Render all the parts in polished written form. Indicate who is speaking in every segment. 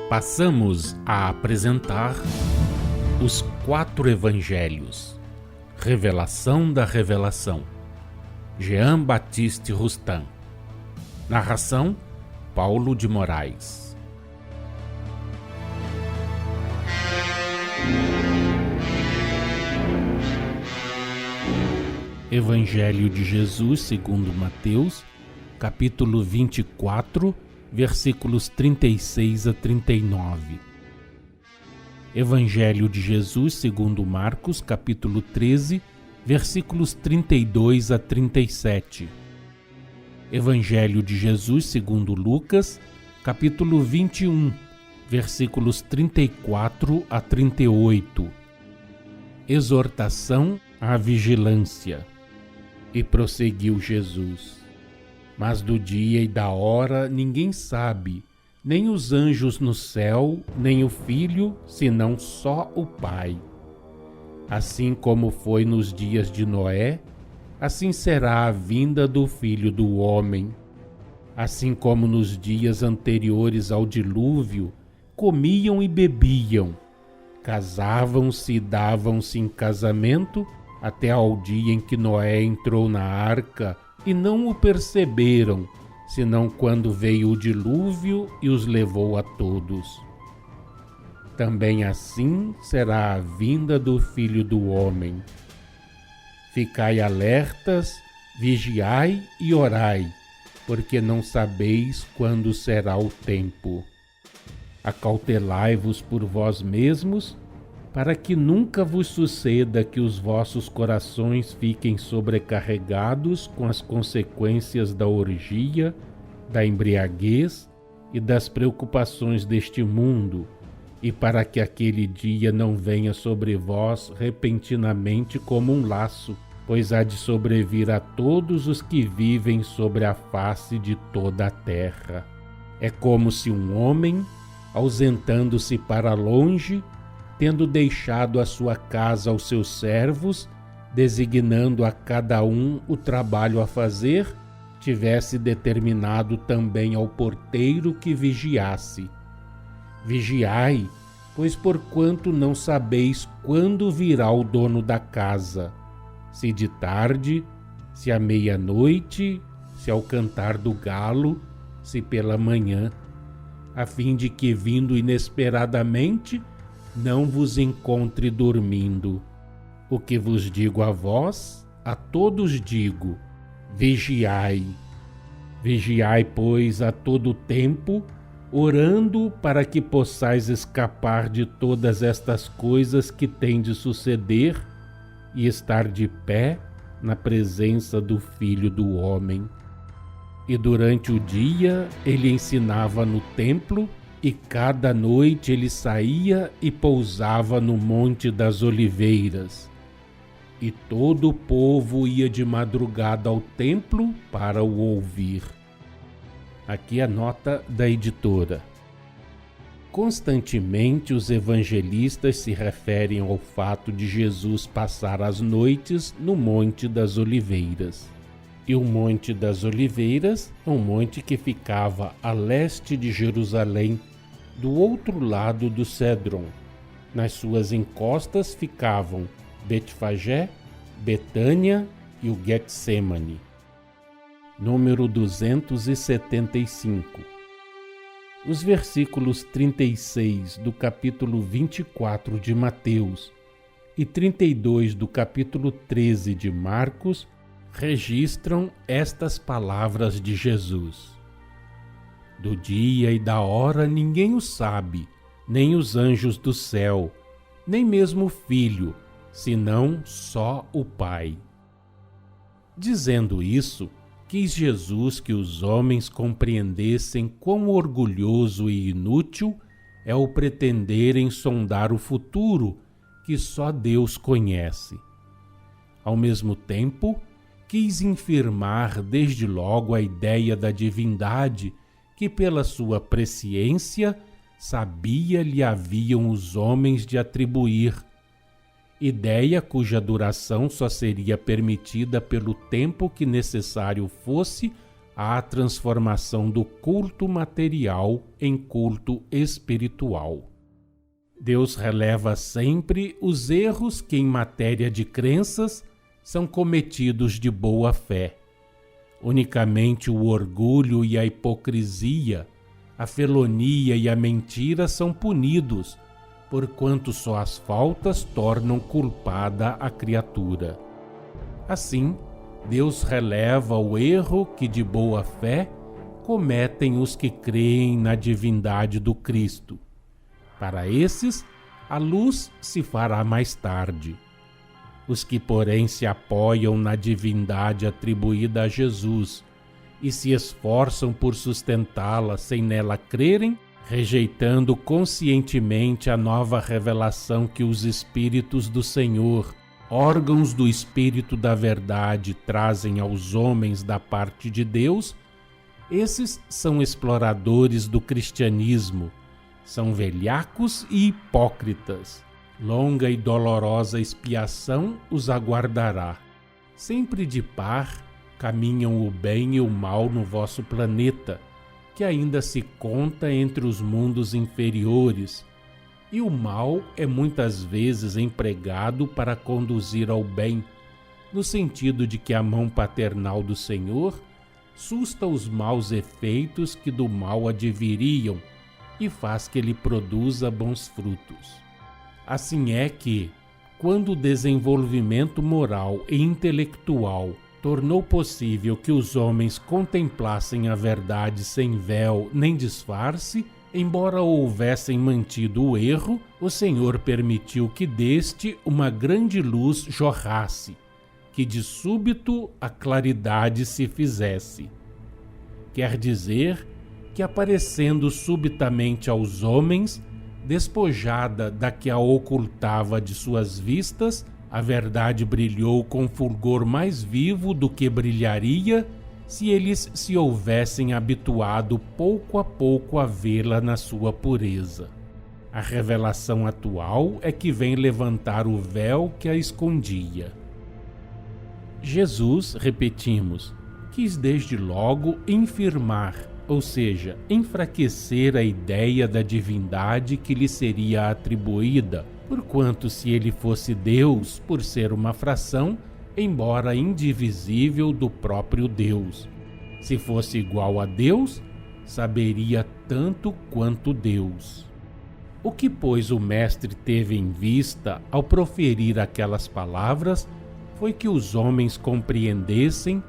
Speaker 1: Passamos a apresentar os 4 Evangelhos, Revelação da Revelação, Jean Baptiste Rustin. Narração, Paulo de Moraes. Evangelho de Jesus segundo Mateus, capítulo 24, versículos 36 a 39. Evangelho de Jesus segundo Marcos, capítulo 13, versículos 32 a 37. Evangelho de Jesus segundo Lucas, capítulo 21, versículos 34 a 38. Exortação à vigilância. E prosseguiu Jesus: mas do dia e da hora ninguém sabe, nem os anjos no céu, nem o Filho, senão só o Pai. Assim como foi nos dias de Noé, assim será a vinda do Filho do Homem. Assim como nos dias anteriores ao dilúvio, comiam e bebiam, casavam-se e davam-se em casamento, até ao dia em que Noé entrou na arca, e não o perceberam, senão quando veio o dilúvio e os levou a todos. Também assim será a vinda do Filho do Homem. Ficai alertas, vigiai e orai, porque não sabeis quando será o tempo. Acautelai-vos por vós mesmos, para que nunca vos suceda que os vossos corações fiquem sobrecarregados com as consequências da orgia, da embriaguez e das preocupações deste mundo, e para que aquele dia não venha sobre vós repentinamente como um laço, pois há de sobrevir a todos os que vivem sobre a face de toda a terra. É como se um homem, ausentando-se para longe, tendo deixado a sua casa aos seus servos, designando a cada um o trabalho a fazer, tivesse determinado também ao porteiro que vigiasse. Vigiai, pois porquanto não sabeis quando virá o dono da casa, se de tarde, se à meia-noite, se ao cantar do galo, se pela manhã, a fim de que, vindo inesperadamente, não vos encontre dormindo. O que vos digo a vós, a todos digo: vigiai. Vigiai, pois, a todo tempo, orando para que possais escapar de todas estas coisas que têm de suceder e estar de pé na presença do Filho do Homem. E durante o dia ele ensinava no templo, e cada noite ele saía e pousava no Monte das Oliveiras. E todo o povo ia de madrugada ao templo para o ouvir. Aqui a nota da editora. Constantemente os evangelistas se referem ao fato de Jesus passar as noites no Monte das Oliveiras. E o Monte das Oliveiras é um monte que ficava a leste de Jerusalém, do outro lado do Cédron. Nas suas encostas ficavam Betfagé, Betânia e o Getsêmani. Número 275. Os versículos 36 do capítulo 24 de Mateus e 32 do capítulo 13 de Marcos registram estas palavras de Jesus: do dia e da hora ninguém o sabe, nem os anjos do céu, nem mesmo o Filho, senão só o Pai. Dizendo isso, quis Jesus que os homens compreendessem quão orgulhoso e inútil é o pretenderem sondar o futuro que só Deus conhece. Ao mesmo tempo, quis infirmar desde logo a ideia da divindade que, pela sua presciência, sabia lhe haviam os homens de atribuir, ideia cuja duração só seria permitida pelo tempo que necessário fosse à transformação do culto material em culto espiritual. Deus releva sempre os erros que, em matéria de crenças, são cometidos de boa fé. Unicamente o orgulho e a hipocrisia, a felonia e a mentira são punidos, porquanto só as faltas tornam culpada a criatura. Assim, Deus releva o erro que de boa fé cometem os que creem na divindade do Cristo. Para esses, a luz se fará mais tarde. Os que, porém, se apoiam na divindade atribuída a Jesus e se esforçam por sustentá-la sem nela crerem, rejeitando conscientemente a nova revelação que os Espíritos do Senhor, órgãos do Espírito da Verdade, trazem aos homens da parte de Deus, esses são exploradores do cristianismo, são velhacos e hipócritas. Longa e dolorosa expiação os aguardará. Sempre de par caminham o bem e o mal no vosso planeta, que ainda se conta entre os mundos inferiores, e o mal é muitas vezes empregado para conduzir ao bem, no sentido de que a mão paternal do Senhor susta os maus efeitos que do mal adviriam e faz que ele produza bons frutos. Assim é que, quando o desenvolvimento moral e intelectual tornou possível que os homens contemplassem a verdade sem véu nem disfarce, embora houvessem mantido o erro, o Senhor permitiu que deste uma grande luz jorrasse, que de súbito a claridade se fizesse. Quer dizer que, aparecendo subitamente aos homens, despojada da que a ocultava de suas vistas, a verdade brilhou com fulgor mais vivo do que brilharia se eles se houvessem habituado pouco a pouco a vê-la na sua pureza. A revelação atual é que vem levantar o véu que a escondia. Jesus, repetimos, quis desde logo infirmar, ou seja, enfraquecer a ideia da divindade que lhe seria atribuída, porquanto se ele fosse Deus, por ser uma fração, embora indivisível do próprio Deus. Se fosse igual a Deus, saberia tanto quanto Deus. O que, pois, o Mestre teve em vista ao proferir aquelas palavras foi que os homens compreendessem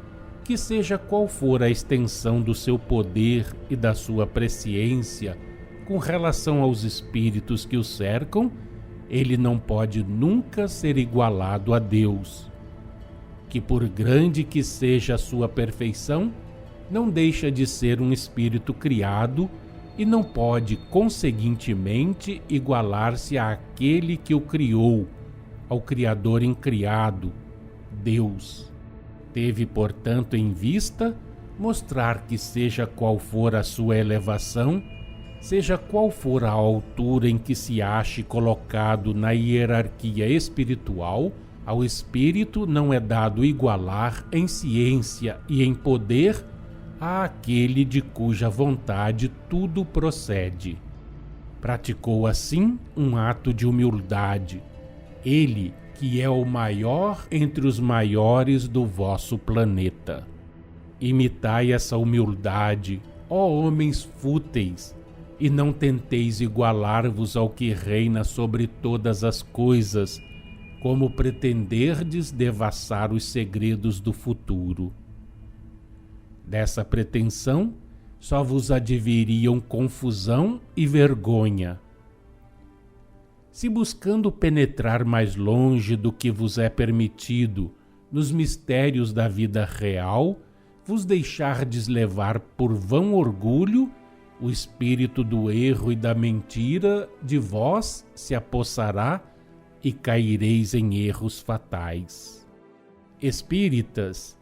Speaker 1: que, seja qual for a extensão do seu poder e da sua presciência com relação aos espíritos que o cercam, ele não pode nunca ser igualado a Deus. Que, por grande que seja a sua perfeição, não deixa de ser um espírito criado e não pode, conseguintemente, igualar-se àquele que o criou, ao Criador incriado, Deus. Teve, portanto, em vista mostrar que, seja qual for a sua elevação, seja qual for a altura em que se ache colocado na hierarquia espiritual, ao espírito não é dado igualar em ciência e em poder àquele de cuja vontade tudo procede. Praticou assim um ato de humildade, ele que é o maior entre os maiores do vosso planeta. Imitai essa humildade, ó homens fúteis, e não tenteis igualar-vos ao que reina sobre todas as coisas, como pretenderdes devassar os segredos do futuro. Dessa pretensão só vos adviriam confusão e vergonha. Se, buscando penetrar mais longe do que vos é permitido nos mistérios da vida real, vos deixardes levar por vão orgulho, o espírito do erro e da mentira de vós se apossará e caireis em erros fatais. Espíritas,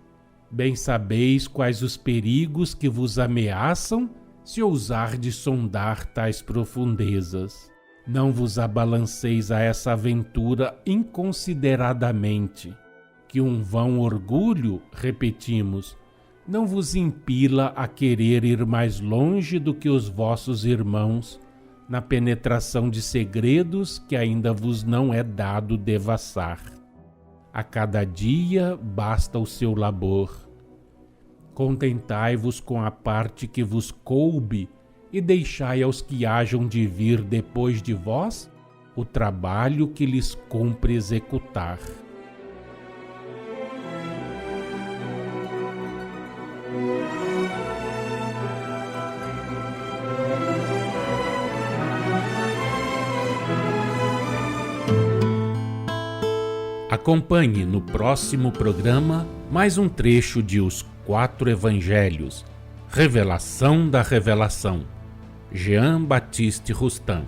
Speaker 1: bem sabeis quais os perigos que vos ameaçam se ousardes sondar tais profundezas. Não vos abalanceis a essa aventura inconsideradamente, que um vão orgulho, repetimos, não vos impila a querer ir mais longe do que os vossos irmãos na penetração de segredos que ainda vos não é dado devassar. A cada dia basta o seu labor. Contentai-vos com a parte que vos coube e deixai aos que hajam de vir depois de vós o trabalho que lhes cumpre executar. Acompanhe no próximo programa mais um trecho de Os Quatro Evangelhos, Revelação da Revelação, Jean Baptiste Rustin.